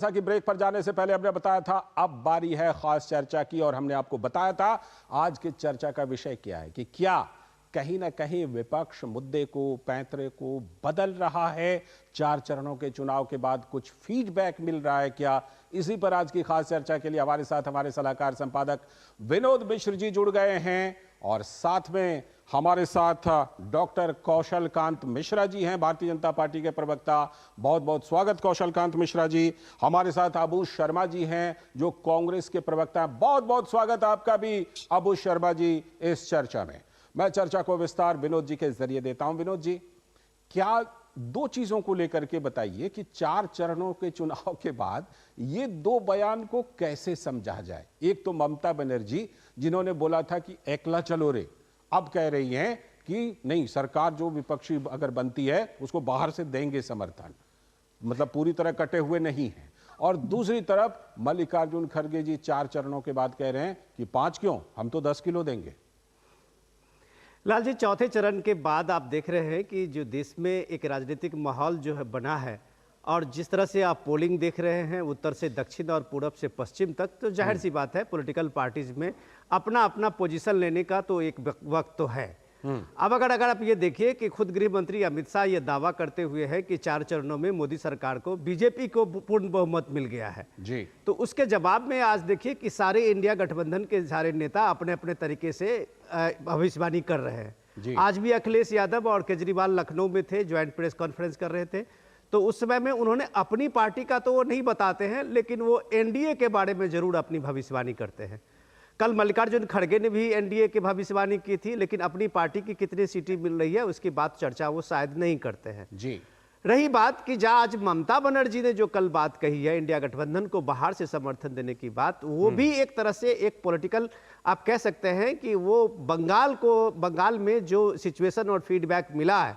जैसा कि ब्रेक पर जाने से पहले हमने बताया था, अब बारी है खास चर्चा की और हमने आपको बताया था आज की चर्चा का विषय क्या है कि क्या कहीं ना कहीं विपक्ष मुद्दे को पैंतरे को बदल रहा है। 4 चरणों के चुनाव के बाद कुछ फीडबैक मिल रहा है क्या? इसी पर आज की खास चर्चा के लिए हमारे साथ हमारे सलाहकार संपादक विनोद मिश्र जी जुड़ गए हैं और साथ में हमारे साथ डॉक्टर कौशल कांत मिश्रा जी हैं, भारतीय जनता पार्टी के प्रवक्ता। बहुत बहुत स्वागत कौशल कांत मिश्रा जी। हमारे साथ अबू शर्मा जी हैं जो कांग्रेस के प्रवक्ता हैं। बहुत बहुत स्वागत आपका भी अबू शर्मा जी इस चर्चा में। मैं चर्चा को विस्तार विनोद जी के जरिए देता हूं। विनोद जी, क्या 2 चीजों को लेकर के बताइए कि 4 चरणों के चुनाव के बाद ये 2 बयान को कैसे समझा जाए। एक तो ममता बनर्जी जिन्होंने बोला था कि एकला चलो रे, अब कह रही हैं कि नहीं, सरकार जो विपक्षी अगर बनती है उसको बाहर से देंगे समर्थन, मतलब पूरी तरह कटे हुए नहीं है। और दूसरी तरफ मल्लिकार्जुन खड़गे जी 4 चरणों के बाद कह रहे हैं कि 5 क्यों, हम तो 10 किलो देंगे। लाल जी, चौथे चरण के बाद आप देख रहे हैं कि जो देश में एक राजनीतिक माहौल जो है बना है और जिस तरह से आप पोलिंग देख रहे हैं उत्तर से दक्षिण और पूरब से पश्चिम तक, तो जाहिर सी बात है पॉलिटिकल पार्टीज में अपना अपना पोजीशन लेने का तो एक वक्त तो है। अब अगर आप ये देखिए कि खुद गृह मंत्री अमित शाह ये दावा करते हुए है कि 4 चरणों में मोदी सरकार को, बीजेपी को पूर्ण बहुमत मिल गया है जी, तो उसके जवाब में आज देखिए कि सारे इंडिया गठबंधन के सारे नेता अपने अपने तरीके से भविष्यवाणी कर रहे हैं। आज भी अखिलेश यादव और केजरीवाल लखनऊ में थे, ज्वाइंट प्रेस कॉन्फ्रेंस कर रहे थे, तो उस समय में उन्होंने अपनी पार्टी का तो वो नहीं बताते हैं, लेकिन वो एनडीए के बारे में जरूर अपनी भविष्यवाणी करते हैं। कल मल्लिकार्जुन खड़गे ने भी एनडीए की भविष्यवाणी की थी, लेकिन अपनी पार्टी की कितनी सीटें मिल रही है उसकी बात चर्चा वो शायद नहीं करते हैं जी। रही बात कि जहाँ आज ममता बनर्जी ने जो कल बात कही है इंडिया गठबंधन को बाहर से समर्थन देने की बात, वो भी एक तरह से एक पॉलिटिकल आप कह सकते हैं कि वो बंगाल में जो सिचुएशन और फीडबैक मिला है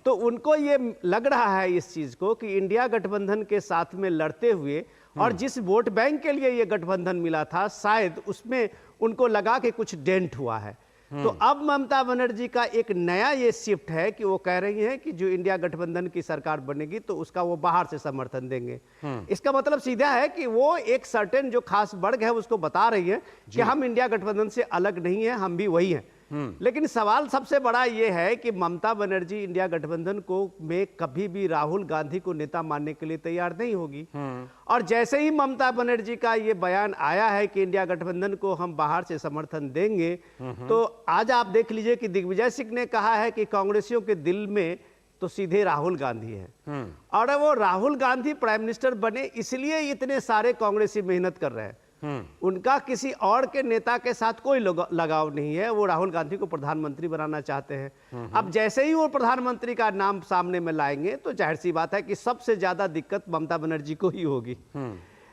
तो उनको ये लग रहा है इस चीज को कि इंडिया गठबंधन के साथ में लड़ते हुए और जिस वोट बैंक के लिए ये गठबंधन मिला था शायद उसमें उनको लगा कि कुछ डेंट हुआ है। तो अब ममता बनर्जी का एक नया ये शिफ्ट है कि वो कह रही हैं कि जो इंडिया गठबंधन की सरकार बनेगी तो उसका वो बाहर से समर्थन देंगे। इसका मतलब सीधा है कि वो एक सर्टेन जो खास वर्ग है उसको बता रही है कि हम इंडिया गठबंधन से अलग नहीं है, हम भी वही हैं। लेकिन सवाल सबसे बड़ा ये है कि ममता बनर्जी इंडिया गठबंधन को में कभी भी राहुल गांधी को नेता मानने के लिए तैयार नहीं होगी। और जैसे ही ममता बनर्जी का ये बयान आया है कि इंडिया गठबंधन को हम बाहर से समर्थन देंगे, तो आज आप देख लीजिए कि दिग्विजय सिंह ने कहा है कि कांग्रेसियों के दिल में तो सीधे राहुल गांधी है और वो राहुल गांधी प्राइम मिनिस्टर बने इसलिए इतने सारे कांग्रेसी मेहनत कर रहे हैं। उनका किसी और के नेता के साथ कोई लगाव नहीं है, वो राहुल गांधी को प्रधानमंत्री बनाना चाहते हैं। अब जैसे ही वो प्रधानमंत्री का नाम सामने में लाएंगे तो जाहिर सी बात है कि सबसे ज्यादा दिक्कत ममता बनर्जी को ही होगी।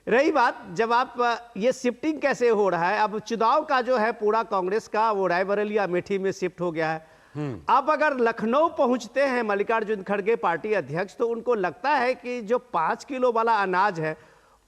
रही बात जब आप ये शिफ्टिंग कैसे हो रहा है, अब चुनाव का जो है पूरा कांग्रेस का वो रायबरेली अमेठी में शिफ्ट हो गया है। अब अगर लखनऊ पहुंचते हैं मल्लिकार्जुन खड़गे पार्टी अध्यक्ष, तो उनको लगता है कि जो 5 किलो वाला अनाज है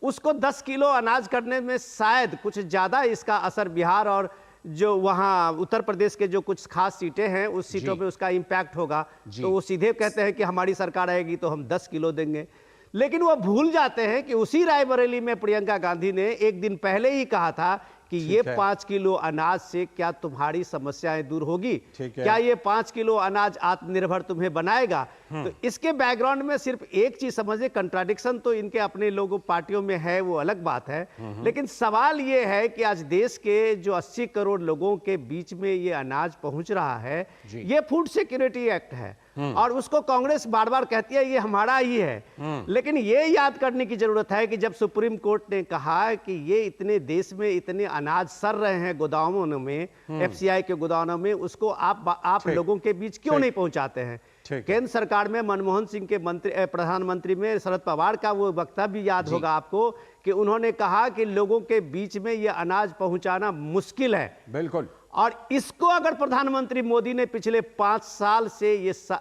उसको 10 किलो अनाज करने में शायद कुछ ज्यादा इसका असर बिहार और जो वहाँ उत्तर प्रदेश के जो कुछ खास सीटें हैं उस सीटों पे उसका इम्पैक्ट होगा। तो वो सीधे कहते हैं कि हमारी सरकार आएगी तो हम 10 किलो देंगे। लेकिन वो भूल जाते हैं कि उसी रायबरेली में प्रियंका गांधी ने एक दिन पहले ही कहा था कि ये 5 किलो अनाज से क्या तुम्हारी समस्याएं दूर होगी, क्या ये 5 किलो अनाज आत्मनिर्भर तुम्हें बनाएगा। तो इसके बैकग्राउंड में सिर्फ एक चीज समझे, कंट्राडिक्शन तो इनके अपने लोगों पार्टियों में है वो अलग बात है, लेकिन सवाल ये है कि आज देश के जो 80 करोड़ लोगों के बीच में ये अनाज पहुंच रहा है, ये फूड सिक्योरिटी एक्ट है और उसको कांग्रेस बार बार कहती है ये हमारा ही है। लेकिन ये याद करने की जरूरत है कि जब सुप्रीम कोर्ट ने कहा कि ये इतने देश में इतने अनाज सर रहे हैं गोदामों में, एफसीआई के गोदामों में, उसको आप लोगों के बीच क्यों नहीं पहुंचाते हैं। केंद्र सरकार में मनमोहन सिंह के प्रधानमंत्री में शरद पवार का वो वक्तव्य याद होगा आपको कि उन्होंने कहा कि लोगों के बीच में ये अनाज पहुंचाना मुश्किल है। बिल्कुल। और इसको अगर प्रधानमंत्री मोदी ने पिछले 5 साल से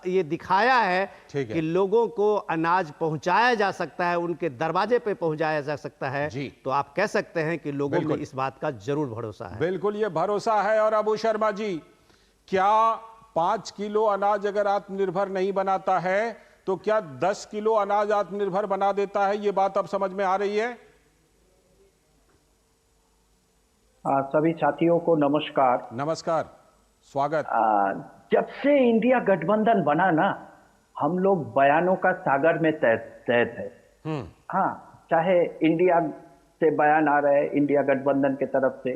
ये दिखाया है कि लोगों को अनाज पहुंचाया जा सकता है, उनके दरवाजे पे पहुंचाया जा सकता है, तो आप कह सकते हैं कि लोगों में इस बात का जरूर भरोसा है। बिल्कुल, ये भरोसा है। और अबू शर्मा जी, क्या 5 किलो अनाज अगर आत्मनिर्भर नहीं बनाता है तो क्या 10 किलो अनाज आत्मनिर्भर बना देता है? ये बात अब समझ में आ रही है? सभी साथियों को नमस्कार। नमस्कार, स्वागत। जब से इंडिया गठबंधन बना ना, हम लोग बयानों का सागर में तैरते थे। हाँ, चाहे इंडिया से बयान आ रहे हैं, इंडिया गठबंधन के तरफ से,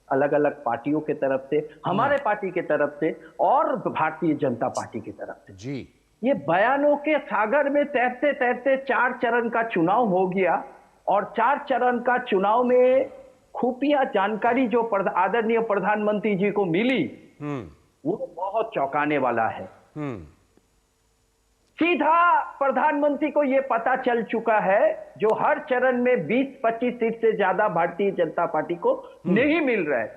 अलग अलग पार्टियों के तरफ से, हमारे पार्टी के तरफ से और भारतीय जनता पार्टी की तरफ से जी। ये बयानों के सागर में तैरते तैरते 4 चरण का चुनाव हो गया और 4 चरण का चुनाव में खुफिया जानकारी जो आदरणीय प्रधानमंत्री जी को मिली वो बहुत चौंकाने वाला है। सीधा प्रधानमंत्री को यह पता चल चुका है जो हर चरण में 20-25 सीट से ज्यादा भारतीय जनता पार्टी को नहीं मिल रहा है।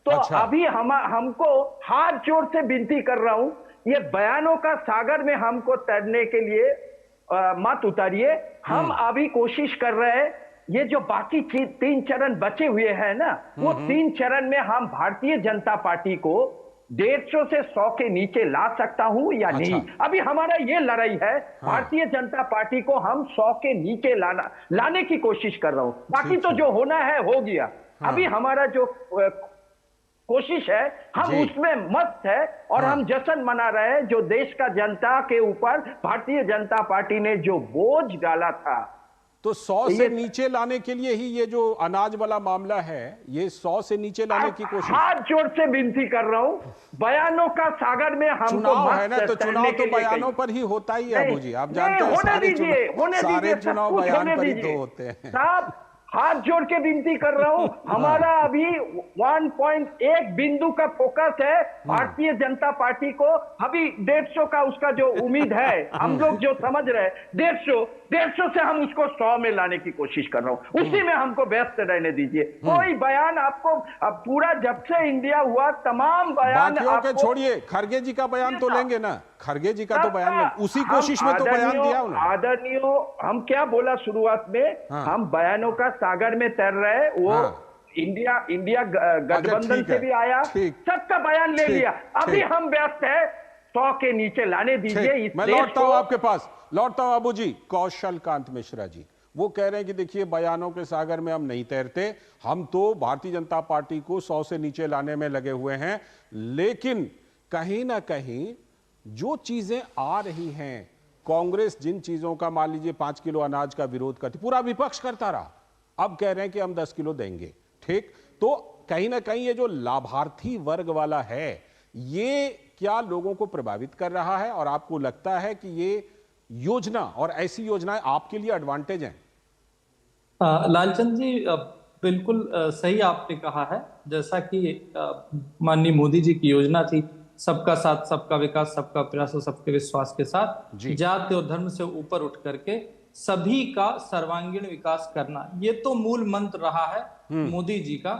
तो अच्छा। अभी हमको हाथ जोड़ से विनती कर रहा हूं, ये बयानों का सागर में हमको तैरने के लिए मत उतारिए। हम अभी कोशिश कर रहे हैं, ये जो बाकी 3 चरण बचे हुए हैं ना, वो 3 चरण में हम भारतीय जनता पार्टी को 150 से 100 के नीचे ला सकता हूं या नहीं। अभी हमारा ये लड़ाई है, भारतीय जनता पार्टी को हम 100 के नीचे लाने की कोशिश कर रहा हूं। बाकी तो जो होना है हो गया। अभी हमारा जो कोशिश है हम उसमें मस्त है और हम जश्न मना रहे हैं जो देश का जनता के ऊपर भारतीय जनता पार्टी ने जो बोझ डाला था। तो 100 से नीचे लाने के लिए ही ये जो अनाज वाला मामला है, ये 100 से नीचे लाने की कोशिश। हाथ जोड़ से विनती कर रहा हूं, बयानों का सागर में हमको चुनाव है ना, तो चुनाव तो बयानों पर ही होता ही है अबू जी। आप जानते हैं सारे चुनाव बयान पर ही तो होते हैं। साहब हाथ जोड़ के विनती कर रहा हूं, हमारा अभी 1.1 बिंदु का फोकस है भारतीय जनता पार्टी को। अभी 150 का उसका जो उम्मीद है, हम लोग जो समझ रहे हैं 150 से हम उसको 100 में लाने की कोशिश कर रहा हूं। उसी में हमको व्यस्त रहने दीजिए। कोई बयान आपको अब पूरा जब से इंडिया हुआ तमाम बयान आपको छोड़िए, खरगे जी का बयान तो लेंगे ना, खरगे जी का तो बयान उसी कोशिश में तो बयान दिया उन्होंने। आदरणीय, हम क्या बोला शुरुआत में, हम बयानों का सागर में तैर रहे। वो इंडिया गठबंधन से भी आया, सबका बयान ले लिया। अभी हम व्यस्त है 100 के नीचे लाने दीजिए। मैं लौटता हूं आपके पास, लौटता हूं अबू जी। कौशल कांत मिश्रा जी वो कह रहे हैं कि देखिए बयानों के सागर में हम नहीं तैरते, हम तो भारतीय जनता पार्टी को 100 से नीचे लाने में लगे हुए हैं। लेकिन कहीं ना कहीं जो चीजें आ रही हैं, कांग्रेस जिन चीजों का मान लीजिए 5 किलो अनाज का विरोध करती, पूरा विपक्ष करता रहा, अब कह रहे हैं कि हम 10 किलो देंगे। ठीक, तो कहीं ना कहीं ये जो लाभार्थी वर्ग वाला है, ये क्या लोगों को प्रभावित कर रहा है? और आपको लगता है कि ये योजना और ऐसी योजनाएं आपके लिए एडवांटेज हैं? लालचंद जी, बिल्कुल सही आपने कहा है। जैसा कि माननीय मोदी जी की योजना थी, सबका साथ सबका विकास, सबका प्रयास और सबके विश्वास के साथ जाति और धर्म से ऊपर उठ करके सभी का सर्वांगीण विकास करना, ये तो मूल मंत्र रहा है मोदी जी का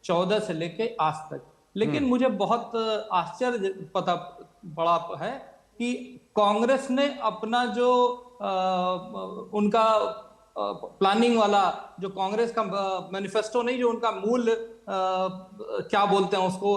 14 से लेके आज तक। लेकिन मुझे बहुत आश्चर्य पता पड़ा है कि कांग्रेस ने अपना जो उनका प्लानिंग वाला जो कांग्रेस का मैनिफेस्टो नहीं, जो उनका मूल क्या बोलते हैं उसको,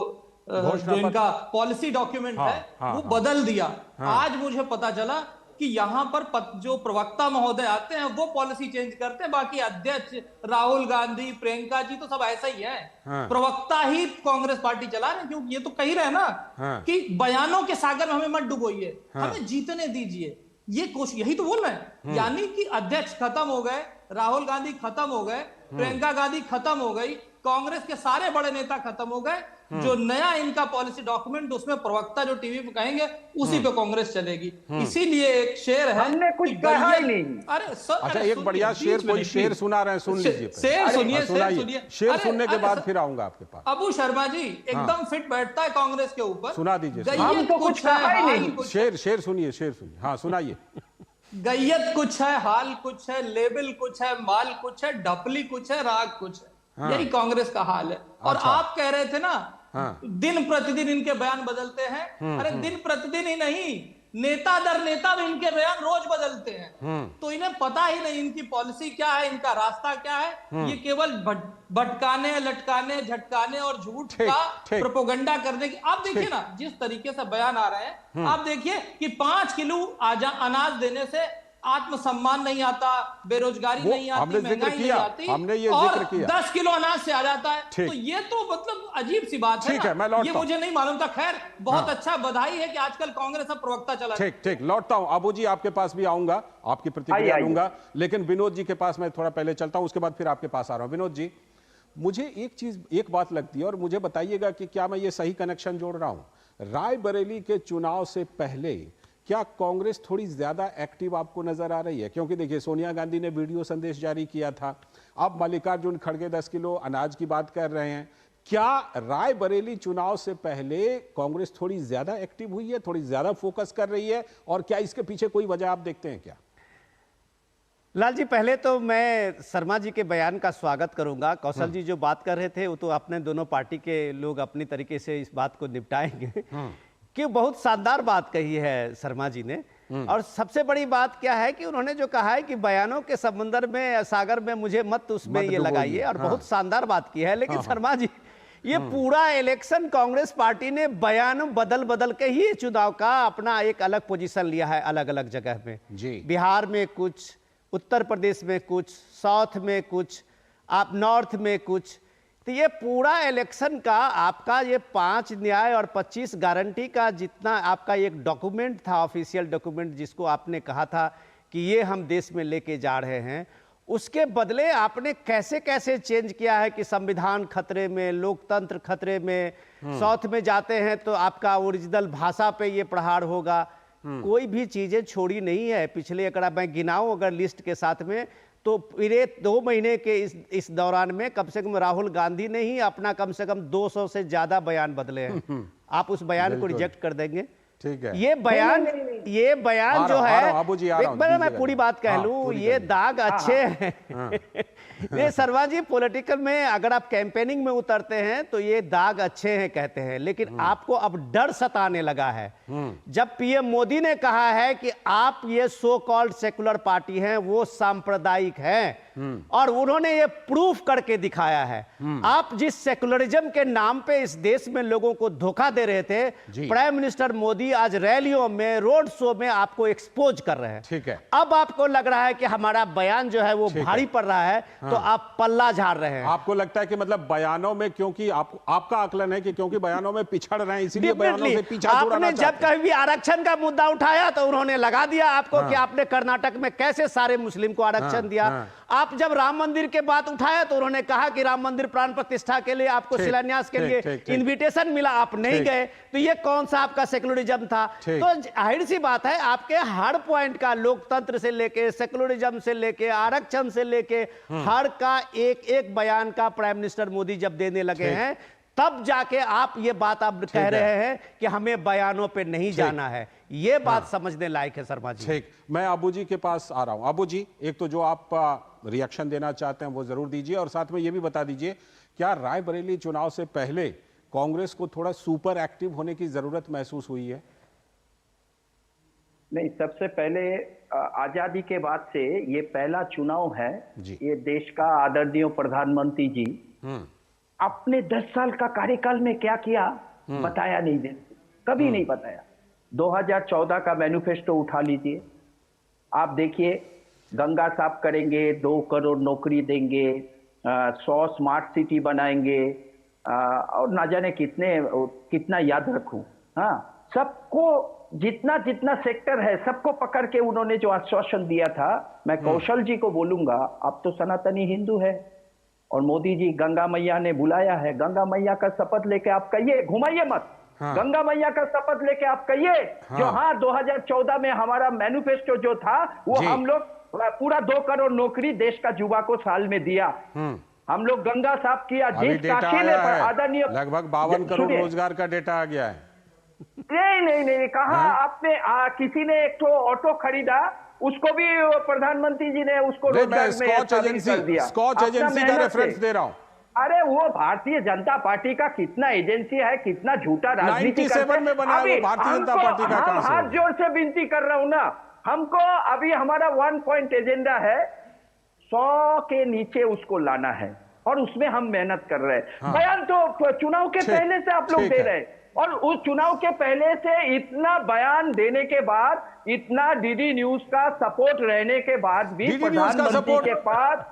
जो इनका पॉलिसी डॉक्यूमेंट है, वो बदल दिया। आज मुझे पता चला कि यहाँ पर जो प्रवक्ता महोदय आते हैं वो पॉलिसी चेंज करते हैं, बाकी अध्यक्ष राहुल गांधी, प्रियंका जी तो सब ऐसा ही है। प्रवक्ता ही कांग्रेस पार्टी चला रहे हैं, क्योंकि ये तो कह रहे हैं ना कि बयानों के सागर में हमें मत डुबोइए, हमें जीतने दीजिए। ये कोशिश यही तो बोल रहे हैं। यानी कि अध्यक्ष खत्म हो गए, राहुल गांधी खत्म हो गए, प्रियंका गांधी खत्म हो गई, कांग्रेस के सारे बड़े नेता खत्म हो गए। जो नया इनका पॉलिसी डॉक्यूमेंट, उसमें प्रवक्ता जो टीवी पे कहेंगे उसी पे कांग्रेस चलेगी। इसीलिए एक शेर है, हमने कुछ कहा ही नहीं। अरे सर, अच्छा, एक बढ़िया शेर, कोई शेर सुना रहे हैं, सुन लीजिए। शेर सुनिए, शेर सुनिए। शेर सुनने के बाद फिर आऊंगा आपके पास। अबू शर्मा जी एकदम फिट बैठता है कांग्रेस के ऊपर। सुना दीजिए। हम तो कुछ कहा ही नहीं। शेर सुनिए, शेर सुनिए। हाँ, सुनाइए। गैयत कुछ है, हाल कुछ है, लेबल कुछ है, माल कुछ है, ढपली कुछ है, राग कुछ है। यही कांग्रेस का हाल है। और आप कह रहे थे ना दिन प्रतिदिन इनके बयान बदलते हैं। अरे दिन प्रतिदिन ही नहीं, नेता दर नेता भी इनके बयान रोज बदलते हैं। तो इन्हें पता ही नहीं इनकी पॉलिसी क्या है, इनका रास्ता क्या है। ये केवल भटकाने, लटकाने, झटकाने और झूठ का प्रोपोगंडा करने की। आप देखिए ना जिस तरीके से बयान आ रहे हैं, आप देखिए कि 5 किलो अनाज देने से आत्मसम्मान नहीं आता, बेरोजगारी नहीं आती, महंगाई नहीं आती, हमने ये और जिक्र किया 10 किलो अनाज से आ जाता है। तो ये तो मतलब अजीब सी बात है ना। ये मुझे नहीं मालूम था। खैर बहुत अच्छा, बधाई है कि आजकल कांग्रेस अब प्रवक्ता चला। ठीक, लौटता हूं। अबू जी आपके पास भी आऊंगा, आपकी प्रतिक्रिया लूंगा, लेकिन विनोद जी के पास मैं थोड़ा पहले चलता हूं, उसके बाद फिर आपके पास आ रहा हूं। विनोद जी, मुझे एक बात लगती है और मुझे बताइएगा कि क्या मैं ये सही कनेक्शन जोड़ रहा हूं। रायबरेली के चुनाव से पहले क्या कांग्रेस थोड़ी ज्यादा एक्टिव आपको नजर आ रही है? क्योंकि देखिए सोनिया गांधी ने वीडियो संदेश जारी किया था, अब मल्लिकार्जुन खड़गे 10 किलो अनाज की बात कर रहे हैं। क्या रायबरेली चुनाव से पहले कांग्रेस थोड़ी ज्यादा एक्टिव हुई है, थोड़ी ज्यादा फोकस कर रही है, और क्या इसके पीछे कोई वजह आप देखते हैं क्या? लाल जी, पहले तो मैं शर्मा जी के बयान का स्वागत करूंगा। कौशल जी जो बात कर रहे थे वो तो अपने दोनों पार्टी के लोग अपनी तरीके से इस बात को निपटाएंगे कि बहुत शानदार बात कही है शर्मा जी ने। और सबसे बड़ी बात क्या है कि उन्होंने जो कहा है कि बयानों के समुंदर में, सागर में मुझे मत उसमें ये लगाइए, और बहुत शानदार बात की है। लेकिन शर्मा जी, ये पूरा इलेक्शन कांग्रेस पार्टी ने बयान बदल बदल के ही चुनाव का अपना एक अलग पोजीशन लिया है, अलग अलग जगह में जी। बिहार में कुछ, उत्तर प्रदेश में कुछ, साउथ में कुछ, आप नॉर्थ में कुछ। तो ये पूरा इलेक्शन का आपका ये 5 न्याय और 25 गारंटी का जितना आपका एक डॉक्यूमेंट था, ऑफिशियल डॉक्यूमेंट, जिसको आपने कहा था कि ये हम देश में लेके जा रहे हैं, उसके बदले आपने कैसे कैसे चेंज किया है कि संविधान खतरे में, लोकतंत्र खतरे में। साउथ में जाते हैं तो आपका ओरिजिनल भाषा पे ये प्रहार होगा। कोई भी चीजें छोड़ी नहीं है पिछले, अगर मैं गिनाऊं अगर लिस्ट के साथ में, तो पूरे 2 महीने के इस दौरान में कम से कम राहुल गांधी ने ही अपना कम से कम 200 से ज्यादा बयान बदले हैं। आप उस बयान को रिजेक्ट कर देंगे? ठीक है। ये बयान जो है, मैं पूरी बात कह लूं, ये दाग अच्छे हैं। ये शर्मा जी, पॉलिटिकल में अगर आप कैंपेनिंग में उतरते हैं तो ये दाग अच्छे हैं कहते हैं, लेकिन आपको अब डर सताने लगा है। जब पीएम मोदी ने कहा है कि आप ये सो कॉल्ड सेकुलर पार्टी हैं, वो सांप्रदायिक हैं, और उन्होंने ये प्रूफ करके दिखाया है। आप जिस सेकुलरिज्म के नाम पे इस देश में लोगों को धोखा दे रहे थे, प्राइम मिनिस्टर मोदी आज रैलियों में, रोड शो में आपको एक्सपोज कर रहे हैं। ठीक है। अब आपको लग रहा है कि हमारा बयान जो है वो भारी पड़ रहा है, तो आप पल्ला झाड़ रहे हैं। आपको लगता है कि मतलब बयानों में, क्योंकि आपका आकलन है कि क्योंकि बयानों में पिछड़ रहे हैं, इसीलिए बयानों से पीछा छुड़ाना चाहते हैं। जब कभी भी आरक्षण का मुद्दा उठाया तो उन्होंने लगा दिया आपको कि आपने कर्नाटक में कैसे सारे मुस्लिम को आरक्षण दिया। आप जब राम मंदिर के बात उठाया तो उन्होंने कहा कि राम मंदिर प्राण प्रतिष्ठा के लिए आपको शिलान्यास के लिए इनविटेशन मिला, आप नहीं गए, तो ये कौन सा आपका सेकुलरिज्म था? तो जाहिर सी बात है, आपके हर पॉइंट का, लोकतंत्र से लेके, सेकुलरिज्म से लेके, आरक्षण से लेके, हर का एक एक बयान का प्राइम मिनिस्टर मोदी जब देने लगे हैं, तब जाके आप ये बात आप कह रहे हैं कि हमें बयानों पे नहीं जाना है। ये बात समझने लायक है शर्मा जी। ठीक, मैं अबू जी के पास आ रहा हूं। अबू जी, एक तो जो आप रिएक्शन देना चाहते हैं वो जरूर दीजिए, और साथ में ये भी बता दीजिए, क्या रायबरेली चुनाव से पहले कांग्रेस को थोड़ा सुपर एक्टिव होने की जरूरत महसूस हुई है? नहीं, सबसे पहले आजादी के बाद से ये पहला चुनाव है। ये देश का आदरणीय प्रधानमंत्री जी अपने 10 साल का कार्यकाल में क्या किया बताया नहीं, कभी नहीं बताया। 2014 का मैनिफेस्टो उठा लीजिए, आप देखिए, गंगा साफ करेंगे, 2 करोड़ नौकरी देंगे, 100 स्मार्ट सिटी बनाएंगे, और ना जाने कितना याद रखूं। हाँ, सबको जितना जितना सेक्टर है सबको पकड़ के उन्होंने जो आश्वासन दिया था, मैं कौशल जी को बोलूंगा, आप तो सनातनी हिंदू है, और मोदी जी गंगा मैया ने बुलाया है, गंगा मैया का शपथ लेके आप कहिए, घुमाइए मत। गंगा मैया का शपथ लेके आप कहिए जो 2014 में हमारा मैनिफेस्टो जो था वो हम लोग पूरा 2 करोड़ नौकरी देश का युवा को साल में दिया। हम लोग गंगा साफ किया, जिस काशी ने आदरणीय लगभग 52 करोड़ रोजगार का डेटा आ गया है। नहीं, कहा आपने किसी ने एक ऑटो खरीदा, उसको भी प्रधानमंत्री जी ने उसको रोजगार में स्कॉच एजेंसी का रेफरेंस दे रहा हूं। अरे वो भारतीय जनता पार्टी का कितना एजेंसी है, कितना झूठा राजनीति 97 में बना है वो भारतीय जनता पार्टी का, कहां से हाथ जोड़ से विनती कर रहा हूं ना, हमको अभी हमारा 1 पॉइंट एजेंडा है, 100 के नीचे उसको लाना है और उसमें हम मेहनत कर रहे हैं। हाँ। बयान तो चुनाव के पहले से आप लोग दे रहे हैं, और उस चुनाव के पहले से इतना बयान देने के बाद, इतना डीडी न्यूज का सपोर्ट रहने के बाद भी प्रधानमंत्री के पास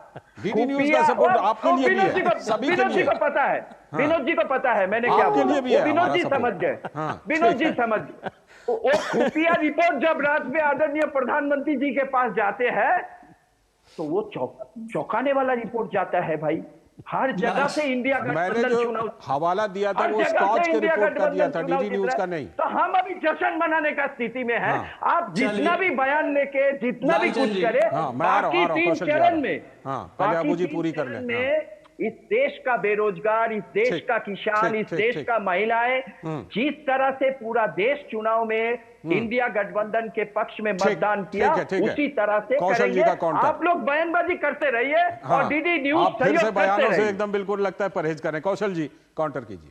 डीडी न्यूज का सपोर्ट आपके लिए भी है, सभी के लिए। विनोद जी को पता है, विनोद जी को पता है मैंने क्या आपके लिए भी है, विनोद जी हमारा समझ गए, हाँ, विनोद जी समझ गए। वो खुफिया रिपोर्ट जब रात में आदरणीय प्रधानमंत्री जी के पास जाते हैं तो वो चौंकाने वाला रिपोर्ट जाता है भाई। हर जगह से इंडिया मैंने जो हवाला दिया था वो स्कॉच के रिपोर्ट का दिया था, डीडी न्यूज का नहीं। तो हम अभी जश्न मनाने का स्थिति में हैं। आप जितना भी बयान लेके जितना भी कुछ करें, बाकी 3 चरण में, पहले अबू जी पूरी कर लें। इस देश का बेरोजगार, इस देश का किसान, इस देश का महिलाएं, जिस तरह से पूरा देश चुनाव में इंडिया गठबंधन के पक्ष में मतदान किया, उसी तरह से करेंगे। आप लोग बयानबाजी करते रहिए और डीडी न्यूज सहयोग करते रहिए। एकदम बिल्कुल लगता है परहेज करें। कौशल जी काउंटर कीजिए।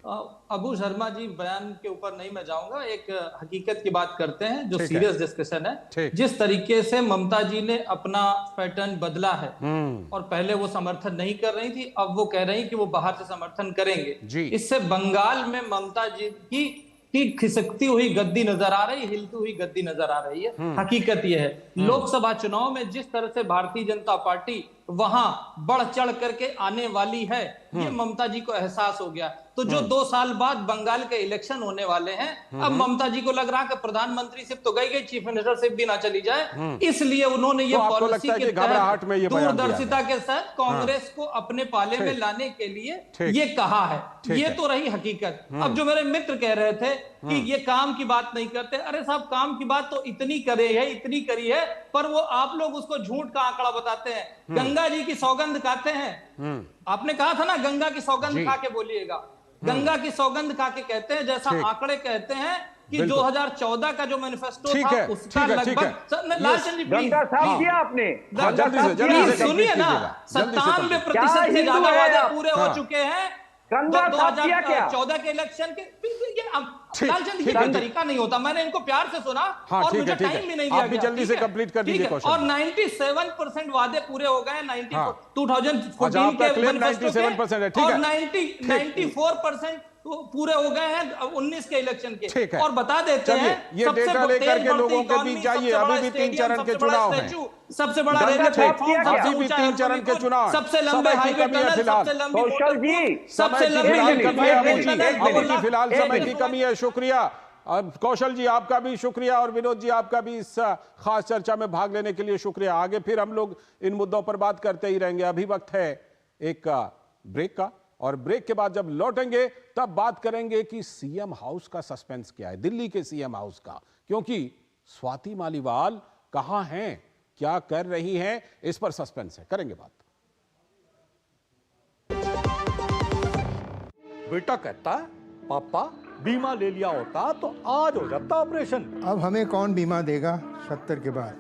अबू शर्मा जी, बयान के ऊपर नहीं मैं जाऊंगा, एक हकीकत की बात करते हैं जो सीरियस डिस्कशन है। जिस तरीके से ममता जी ने अपना पैटर्न बदला है और पहले वो समर्थन नहीं कर रही थी, अब वो कह रही कि वो बाहर से समर्थन करेंगे, इससे बंगाल में ममता जी की खिसकती हुई गद्दी नजर आ रही, हिलती हुई गद्दी नजर आ रही है। हकीकत यह है लोकसभा चुनाव में जिस तरह से भारतीय जनता पार्टी वहां बढ़ चढ़ करके आने वाली है, ये ममता जी को एहसास हो गया। तो जो 2 साल बाद बंगाल के इलेक्शन होने वाले हैं, अब ममता जी को लग रहा है कि प्रधानमंत्री सिर्फ तो गई, चीफ मिनिस्टर सिर्फ भी ना चली जाए, इसलिए उन्होंने ये पॉलिसी के तहत दूरदर्शिता के साथ कांग्रेस को अपने पाले में लाने के लिए ये कहा है। ये तो रही हकीकत। अब जो मेरे मित्र कह रहे थे कि ये काम की बात नहीं करते, अरे साहब काम की बात तो इतनी करी है, पर वो आप लोग उसको झूठ का आंकड़ा बताते हैं। गंगा जी की सौगंध खाते हैं, आपने कहा था ना गंगा की सौगंध खा के बोलिएगा, गंगा की सौगंध खा के कहते हैं, जैसा आंकड़े कहते हैं कि 2014 का जो मैनिफेस्टो था उसका लगभग लालचंद जी गंगा साफ किया आपने, सुनिए ना, 97% से ज्यादा वादे पूरे हो चुके हैं। 2014 के इलेक्शन के लालचंद जी का तरीका नहीं होता। मैंने इनको प्यार से सुना और मुझे टाइम भी नहीं दिया गया। जल्दी से कंप्लीट कर दीजिए क्वेश्चन। और 97% वादे पूरे हो गए 2014 के मैनिफेस्टो के, और 94% पूरे हो गए हैं 19 के इलेक्शन के। और बता देते हैं ये डेटा लेकर के लोगों के बीच जाइए। अभी भी 3 चरण के चुनाव हैं, सबसे बड़ा रेलवे प्लेटफॉर्म, अभी भी 3 चरण के चुनाव, सबसे लंबे हाईवे टनल, सबसे लंबी फिलहाल समय की कमी है। शुक्रिया कौशल जी, आपका भी शुक्रिया, और विनोद जी आपका भी इस खास चर्चा में भाग लेने के लिए शुक्रिया। आगे फिर हम लोग इन मुद्दों पर बात करते ही रहेंगे। अभी वक्त है एक ब्रेक का, और ब्रेक के बाद जब लौटेंगे तब बात करेंगे कि सीएम हाउस का सस्पेंस क्या है, दिल्ली के सीएम हाउस का, क्योंकि स्वाति मालीवाल कहां हैं, क्या कर रही हैं, इस पर सस्पेंस है। करेंगे बात। बेटा कहता है पापा बीमा ले लिया होता तो आज हो जाता ऑपरेशन। अब हमें कौन बीमा देगा 70 के बाद।